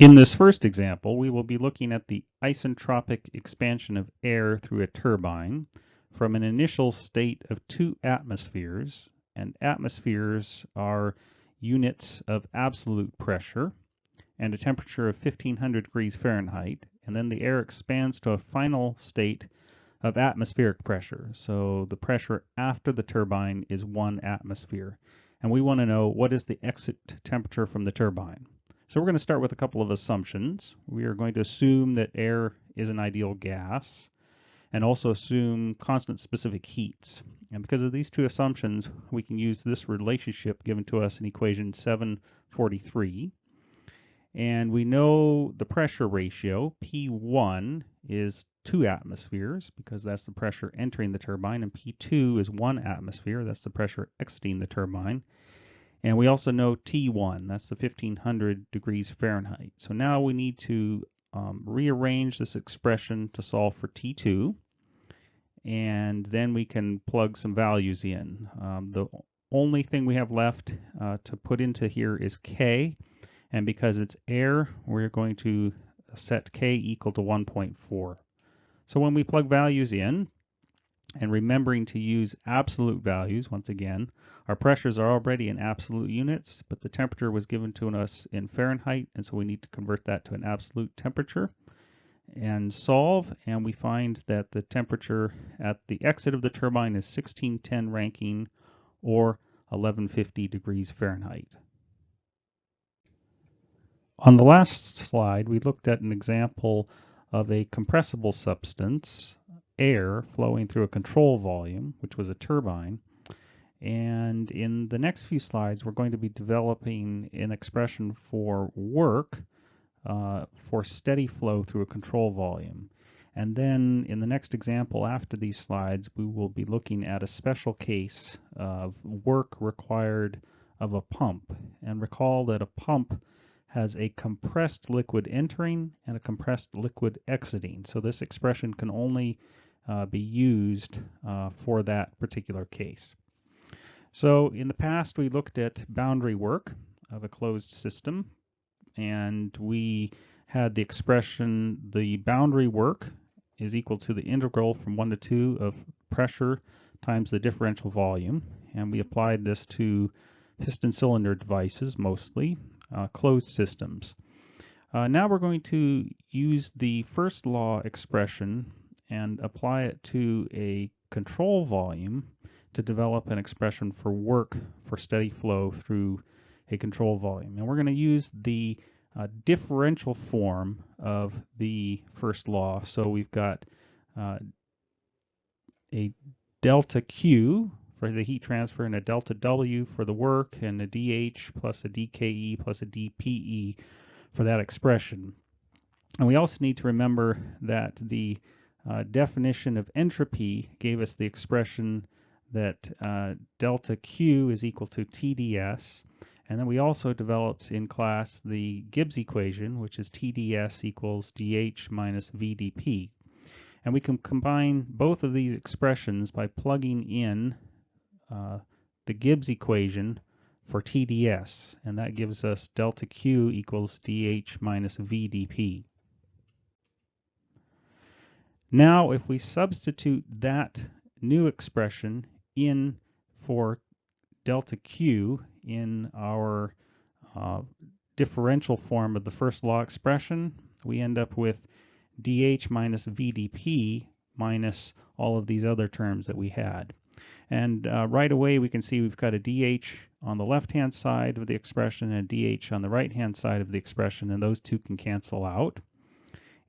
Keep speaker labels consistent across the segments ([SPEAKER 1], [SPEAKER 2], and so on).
[SPEAKER 1] In this first example, we will be looking at the isentropic expansion of air through a turbine from an initial state of 2 atmospheres, and atmospheres are units of absolute pressure, and a temperature of 1500 degrees Fahrenheit, and then the air expands to a final state of atmospheric pressure. So the pressure after the turbine is 1 atmosphere. And we want to know what is the exit temperature from the turbine. So we're going to start with a couple of assumptions. We are going to assume that air is an ideal gas and also assume constant specific heats. And because of these two assumptions, we can use this relationship given to us in equation 743. And we know the pressure ratio, P1, is 2 atmospheres because that's the pressure entering the turbine, and P2 is 1 atmosphere, that's the pressure exiting the turbine. And we also know T1, that's the 1500 degrees Fahrenheit. So now we need to rearrange this expression to solve for T2, and then we can plug some values in. The only thing we have left to put into here is K, and because it's air, we're going to set K equal to 1.4. So when we plug values in, and remembering to use absolute values, once again, our pressures are already in absolute units, but the temperature was given to us in Fahrenheit, and so we need to convert that to an absolute temperature and solve, and we find that the temperature at the exit of the turbine is 1610 Rankine or 1150 degrees Fahrenheit. On the last slide, we looked at an example of a compressible substance, air, flowing through a control volume, which was a turbine. And in the next few slides, we're going to be developing an expression for work for steady flow through a control volume. And then in the next example after these slides, we will be looking at a special case of work required of a pump. And recall that a pump has a compressed liquid entering and a compressed liquid exiting. So this expression can only be used for that particular case. So in the past, we looked at boundary work of a closed system, and we had the expression the boundary work is equal to the integral from 1 to 2 of pressure times the differential volume, and we applied this to piston cylinder devices mostly, closed systems. Now we're going to use the first law expression and apply it to a control volume to develop an expression for work for steady flow through a control volume. And we're going to use the differential form of the first law. So we've got a delta Q for the heat transfer and a delta W for the work, and a dH plus a dKE plus a dPE for that expression. And we also need to remember that the definition of entropy gave us the expression that delta Q is equal to TdS. And then we also developed in class the Gibbs equation, which is TdS equals dH minus VdP. And we can combine both of these expressions by plugging in the Gibbs equation for TdS, and that gives us delta Q equals dH minus VdP. Now, if we substitute that new expression in for delta Q in our differential form of the first law expression, we end up with dH minus VdP minus all of these other terms that we had. And right away we can see we've got a dH on the left-hand side of the expression and a dH on the right-hand side of the expression, and those two can cancel out.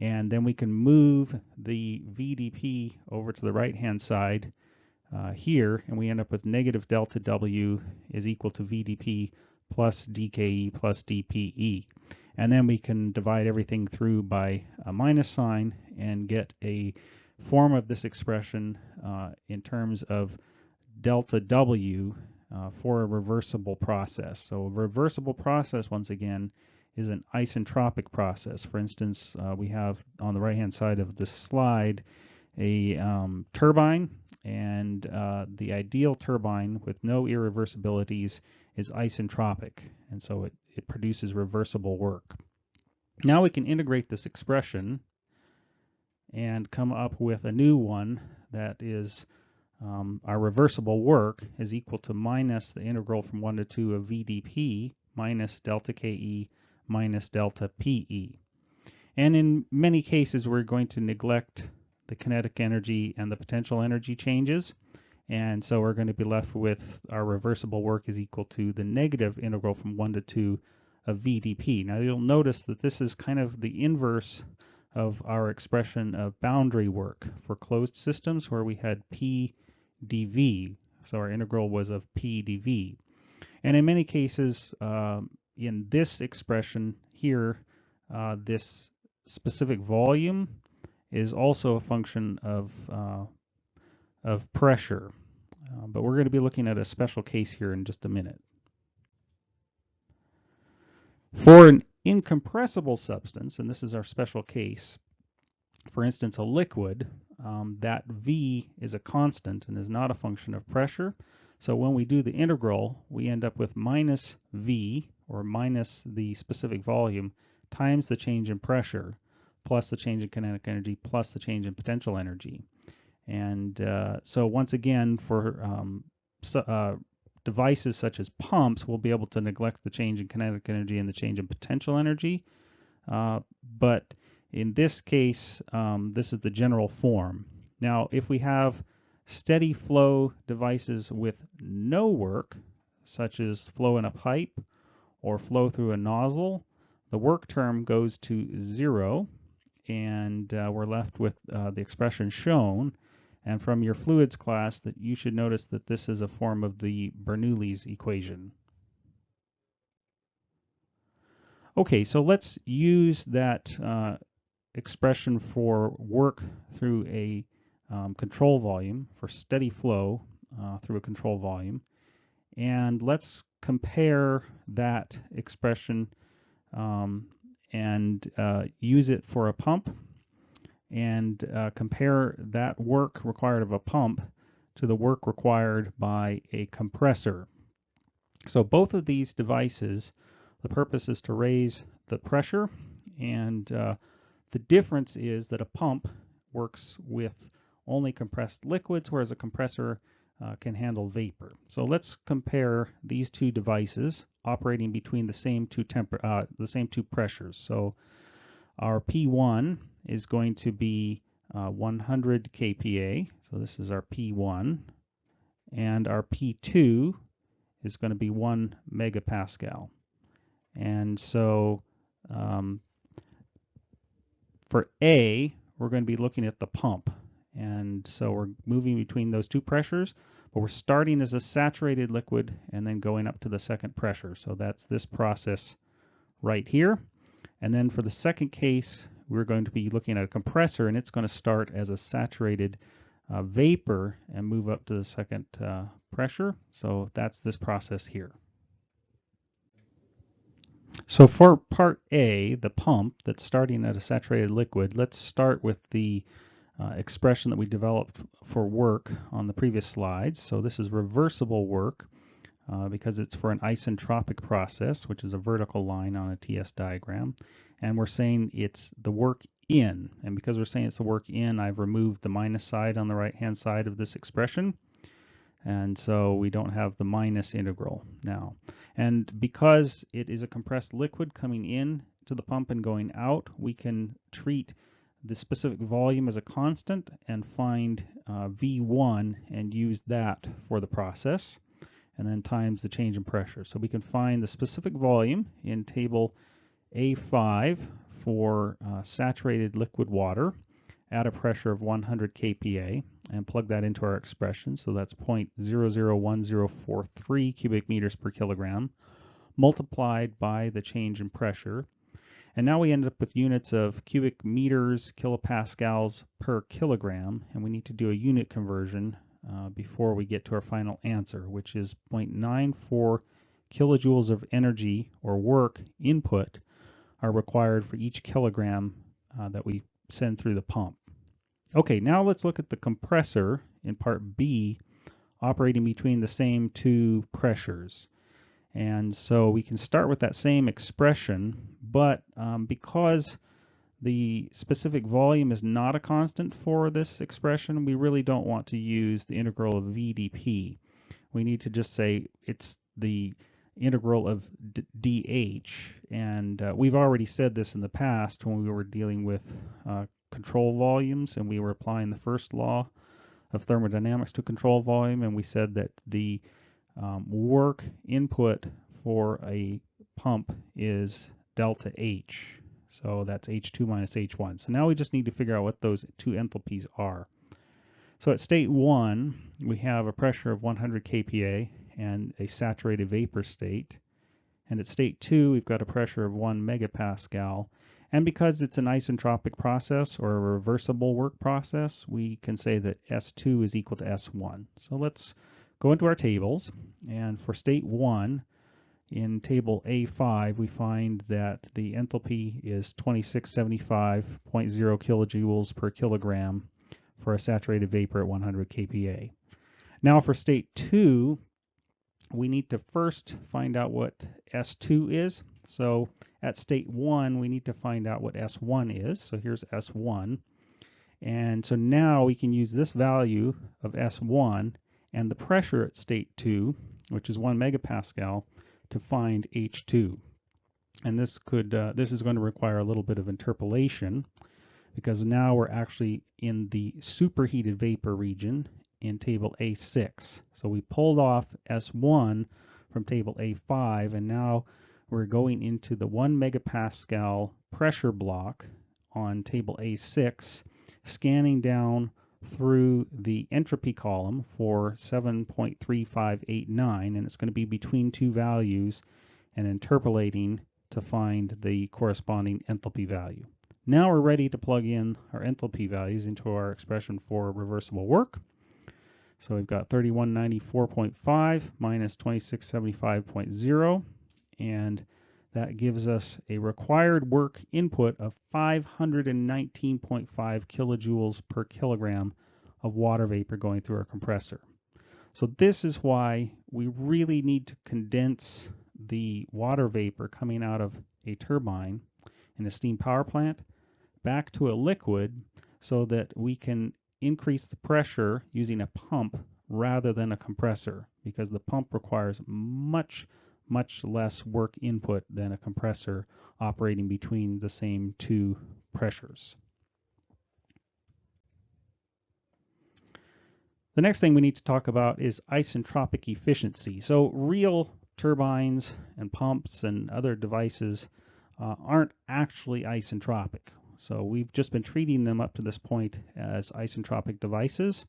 [SPEAKER 1] And then we can move the VdP over to the right-hand side here, and we end up with negative delta W is equal to VdP plus dKE plus dPE. And then we can divide everything through by a minus sign and get a form of this expression in terms of delta W for a reversible process. So a reversible process, once again, is an isentropic process. For instance, we have on the right-hand side of this slide a turbine, and the ideal turbine with no irreversibilities is isentropic, and so it produces reversible work. Now we can integrate this expression and come up with a new one that is our reversible work is equal to minus the integral from 1 to 2 of v dp minus delta Ke minus delta Pe. And in many cases, we're going to neglect the kinetic energy and the potential energy changes. And so we're going to be left with our reversible work is equal to the negative integral from 1 to 2 of v dp. Now you'll notice that this is kind of the inverse of our expression of boundary work for closed systems where we had p dv. So our integral was of p dv. And in many cases, in this expression here, this specific volume is also a function of pressure. But we're going to be looking at a special case here in just a minute. For an incompressible substance, and this is our special case, for instance, a liquid, that V is a constant and is not a function of pressure. So when we do the integral, we end up with minus V, or minus the specific volume, times the change in pressure, plus the change in kinetic energy, plus the change in potential energy. And so once again, for devices such as pumps, we'll be able to neglect the change in kinetic energy and the change in potential energy. But in this case, this is the general form. Now, if we have steady flow devices with no work, such as flow in a pipe or flow through a nozzle, the work term goes to 0, and we're left with the expression shown. And from your fluids class, that you should notice that this is a form of the Bernoulli's equation. Okay, so let's use that expression for work through a control volume, for steady flow through a control volume. And let's compare that expression and use it for a pump, and compare that work required of a pump to the work required by a compressor. So both of these devices, the purpose is to raise the pressure, and the difference is that a pump works with only compressed liquids, whereas a compressor can handle vapor. So let's compare these two devices operating between the same two pressures. So our P1 is going to be 100 kPa, so this is our P1, and our P2 is going to be 1 megapascal. And so for A, we're going to be looking at the pump. And so we're moving between those two pressures, but we're starting as a saturated liquid and then going up to the second pressure. So that's this process right here. And then for the second case, we're going to be looking at a compressor, and it's going to start as a saturated vapor and move up to the second pressure. So that's this process here. So for part A, the pump that's starting at a saturated liquid, let's start with the expression that we developed for work on the previous slides. So this is reversible work because it's for an isentropic process, which is a vertical line on a TS diagram. And we're saying it's the work in. And because we're saying it's the work in, I've removed the minus sign on the right-hand side of this expression. And so we don't have the minus integral now. And because it is a compressed liquid coming in to the pump and going out, we can treat the specific volume as a constant and find V1 and use that for the process, and then times the change in pressure. So we can find the specific volume in table A5 for saturated liquid water at a pressure of 100 kPa and plug that into our expression. So that's 0.001043 cubic meters per kilogram multiplied by the change in pressure. And now we end up with units of cubic meters, kilopascals per kilogram, and we need to do a unit conversion before we get to our final answer, which is 0.94 kilojoules of energy or work input are required for each kilogram that we send through the pump. Okay, now let's look at the compressor in part B operating between the same two pressures. And so we can start with that same expression, but because the specific volume is not a constant for this expression, we really don't want to use the integral of VdP. We need to just say it's the integral of dH, and we've already said this in the past when we were dealing with control volumes and we were applying the first law of thermodynamics to control volume, and we said that the work input for a pump is delta H. So that's H2 minus H1. So now we just need to figure out what those two enthalpies are. So at state 1, we have a pressure of 100 kPa and a saturated vapor state. And at state 2, we've got a pressure of 1 megapascal. And because it's an isentropic process or a reversible work process, we can say that S2 is equal to S1. So let's go into our tables. And for state 1, in table A5, we find that the enthalpy is 2675.0 kilojoules per kilogram for a saturated vapor at 100 kPa. Now for state 2, we need to first find out what S2 is. So at state 1, we need to find out what S1 is. So here's S1. And so now we can use this value of S1 and the pressure at state 2, which is 1 megapascal, to find H2. And this is going to require a little bit of interpolation, because now we're actually in the superheated vapor region in table A6. So we pulled off S1 from table A5, and now we're going into the 1 megapascal pressure block on table A6, scanning down through the entropy column for 7.3589, and it's going to be between two values and interpolating to find the corresponding enthalpy value. Now we're ready to plug in our enthalpy values into our expression for reversible work. So we've got 3194.5 minus 2675.0, and that gives us a required work input of 519.5 kilojoules per kilogram of water vapor going through our compressor. So this is why we really need to condense the water vapor coming out of a turbine in a steam power plant back to a liquid so that we can increase the pressure using a pump rather than a compressor, because the pump requires much less work input than a compressor operating between the same two pressures. The next thing we need to talk about is isentropic efficiency. So real turbines and pumps and other devices aren't actually isentropic. So we've just been treating them up to this point as isentropic devices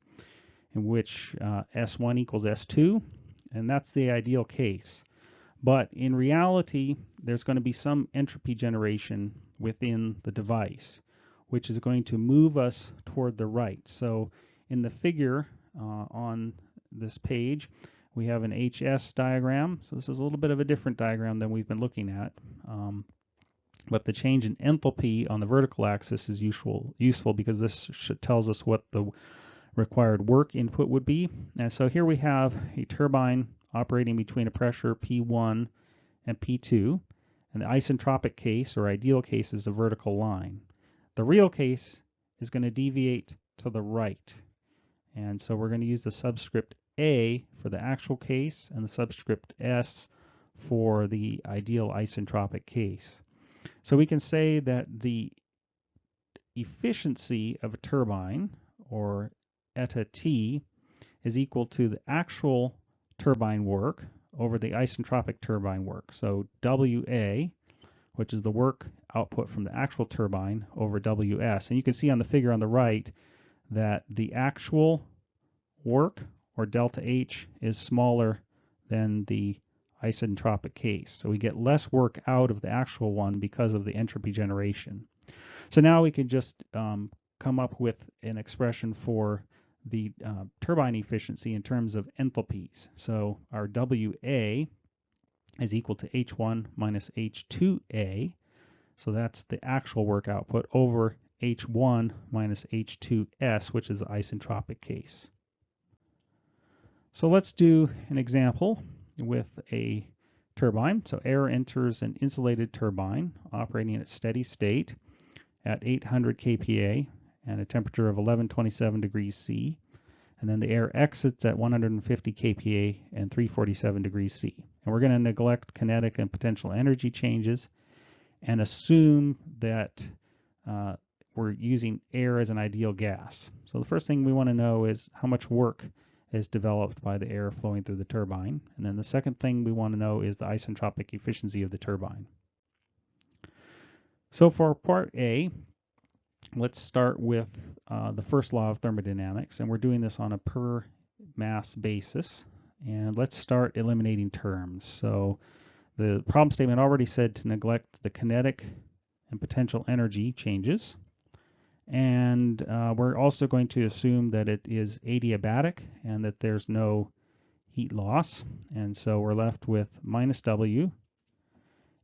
[SPEAKER 1] in which S1 equals S2, and that's the ideal case. But in reality, there's going to be some entropy generation within the device, which is going to move us toward the right. So in the figure on this page, we have an HS diagram. So this is a little bit of a different diagram than we've been looking at. But the change in enthalpy on the vertical axis is useful because this tells us what the required work input would be. And so here we have a turbine operating between a pressure P1 and P2. And the isentropic case, or ideal case, is a vertical line. The real case is going to deviate to the right. And so we're going to use the subscript A for the actual case and the subscript S for the ideal isentropic case. So we can say that the efficiency of a turbine, or eta T, is equal to the actual turbine work over the isentropic turbine work. So WA, which is the work output from the actual turbine, over WS. And you can see on the figure on the right that the actual work, or delta H, is smaller than the isentropic case. So we get less work out of the actual one because of the entropy generation. So now we can just come up with an expression for the turbine efficiency in terms of enthalpies. So our WA is equal to H1 minus H2A. So that's the actual work output over H1 minus H2S, which is the isentropic case. So let's do an example with a turbine. So air enters an insulated turbine operating at steady state at 800 kPa and a temperature of 1127 degrees C. And then the air exits at 150 kPa and 347 degrees C. And we're going to neglect kinetic and potential energy changes and assume that we're using air as an ideal gas. So the first thing we want to know is how much work is developed by the air flowing through the turbine. And then the second thing we want to know is the isentropic efficiency of the turbine. So for part A, let's start with the first law of thermodynamics, and we're doing this on a per mass basis. And let's start eliminating terms. So the problem statement already said to neglect the kinetic and potential energy changes. And we're also going to assume that it is adiabatic and that there's no heat loss. And so we're left with minus W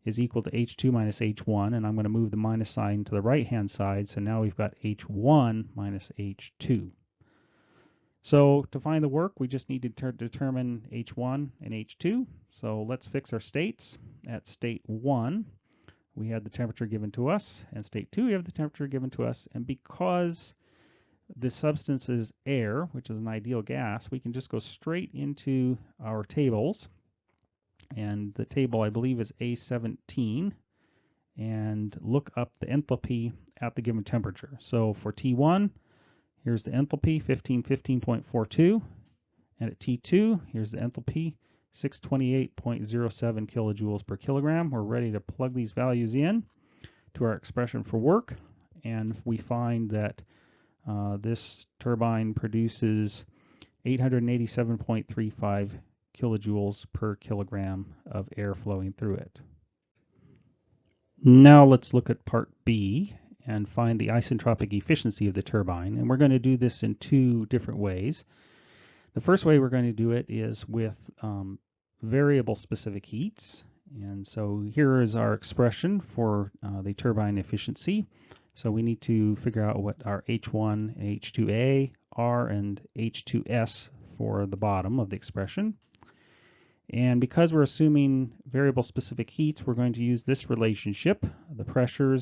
[SPEAKER 1] is equal to H2 minus H1. And I'm going to move the minus sign to the right-hand side. So now we've got H1 minus H2. So to find the work, we just need to determine H1 and H2. So let's fix our states. At state 1, we had the temperature given to us, and state 2, we have the temperature given to us. And because the substance is air, which is an ideal gas, we can just go straight into our tables. And the table, I believe, is A17, and look up the enthalpy at the given temperature. So for T1, here's the enthalpy, 1515.42. And at T2, here's the enthalpy, 628.07 kilojoules per kilogram. We're ready to plug these values in to our expression for work, and we find that this turbine produces 887.35 kilojoules per kilogram of air flowing through it. Now let's look at part B and find the isentropic efficiency of the turbine, and we're going to do this in two different ways. The first way we're going to do it is with variable specific heats. And so here is our expression for the turbine efficiency. So we need to figure out what our H1 and H2A are and H2S for the bottom of the expression. And because we're assuming variable specific heats, we're going to use this relationship. The pressure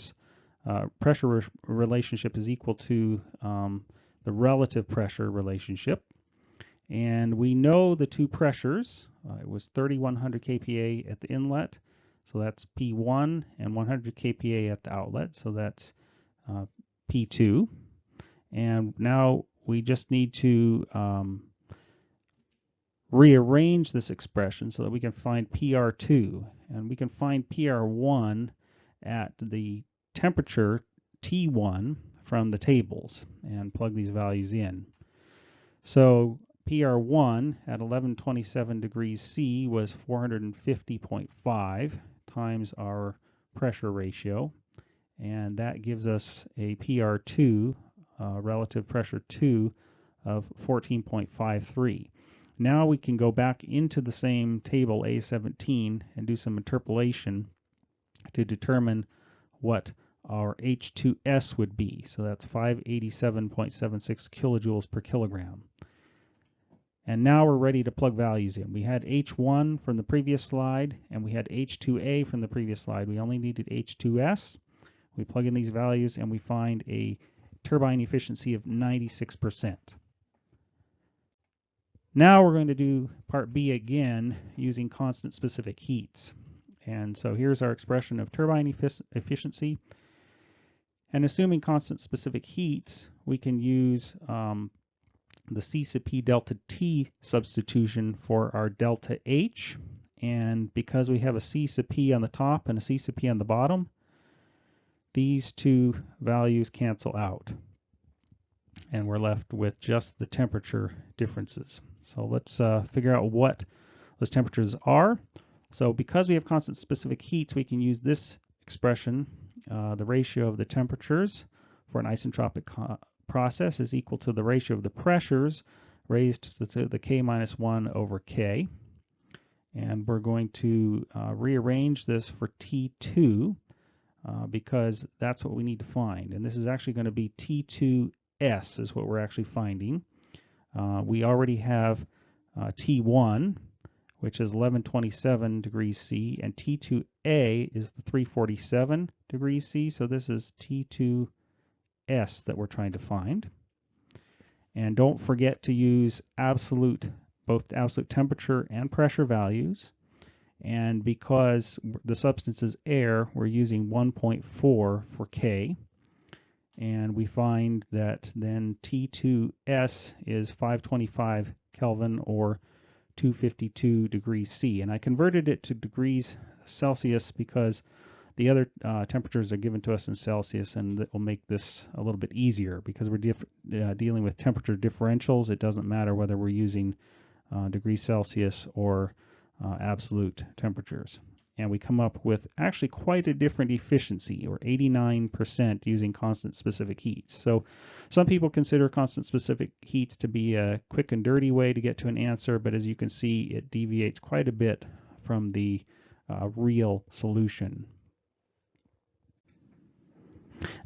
[SPEAKER 1] relationship is equal to the relative pressure relationship. And we know the two pressures. It was 3100 kPa at the inlet, so that's P1, and 100 kPa at the outlet, so that's P2. And now we just need to rearrange this expression so that we can find PR2. And we can find PR1 at the temperature T1 from the tables and plug these values in. So PR1 at 1127 degrees C was 450.5 times our pressure ratio, and that gives us a PR2, relative pressure 2, of 14.53. Now we can go back into the same table A17 and do some interpolation to determine what our H2S would be. So that's 587.76 kilojoules per kilogram. And now we're ready to plug values in. We had H1 from the previous slide, and we had H2A from the previous slide. We only needed H2S. We plug in these values, and we find a turbine efficiency of 96%. Now we're going to do part B again using constant specific heats. And so here's our expression of turbine efficiency. And assuming constant specific heats, we can use the C sub P delta T substitution for our delta H. And because we have a C sub P on the top and a C sub P on the bottom, these two values cancel out. And we're left with just the temperature differences. So let's figure out what those temperatures are. So because we have constant specific heats, we can use this expression. The ratio of the temperatures for an isentropic process is equal to the ratio of the pressures raised to the K minus 1 over K. And we're going to rearrange this for T2 because that's what we need to find. And this is actually going to be T2S is what we're actually finding. We already have T1, which is 1127 degrees C, and T2A is the 347 degrees C, so this is T2S that we're trying to find. And don't forget to use both absolute temperature and pressure values. And because the substance is air, we're using 1.4 for K. And we find that then T2S is 525 Kelvin or 252 degrees C. And I converted it to degrees Celsius because the other temperatures are given to us in Celsius, and that will make this a little bit easier because we're dealing with temperature differentials. It doesn't matter whether we're using degrees Celsius or absolute temperatures. And we come up with actually quite a different efficiency, or 89% using constant specific heats. So some people consider constant specific heats to be a quick and dirty way to get to an answer, but as you can see, it deviates quite a bit from the real solution.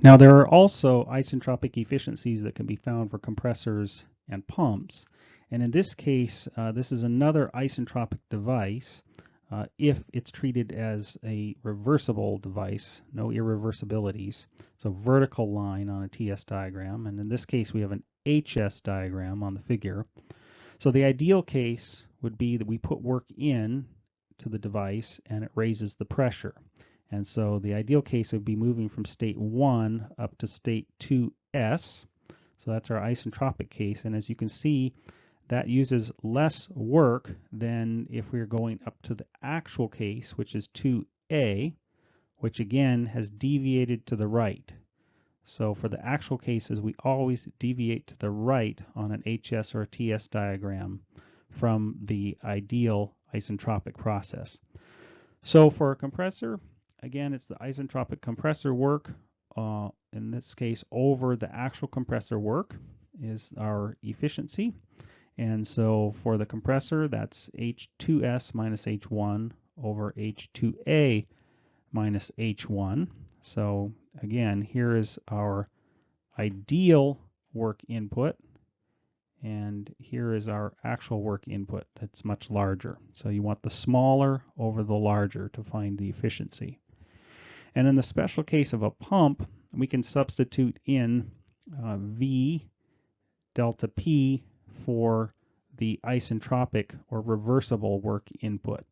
[SPEAKER 1] Now, there are also isentropic efficiencies that can be found for compressors and pumps. And in this case, this is another isentropic device if it's treated as a reversible device, no irreversibilities. So vertical line on a TS diagram. And in this case, we have an HS diagram on the figure. So the ideal case would be that we put work in to the device and it raises the pressure. And so the ideal case would be moving from state 1 up to state 2S. So that's our isentropic case. And as you can see, that uses less work than if we are going up to the actual case, which is 2A, which again has deviated to the right. So for the actual cases, we always deviate to the right on an HS or a TS diagram from the ideal isentropic process. So for a compressor, again, it's the isentropic compressor work, in this case, over the actual compressor work is our efficiency. And so for the compressor, that's H2S minus H1 over H2A minus H1. So again, here is our ideal work input, and here is our actual work input that's much larger. So you want the smaller over the larger to find the efficiency. And in the special case of a pump, we can substitute in V delta P for the isentropic or reversible work input.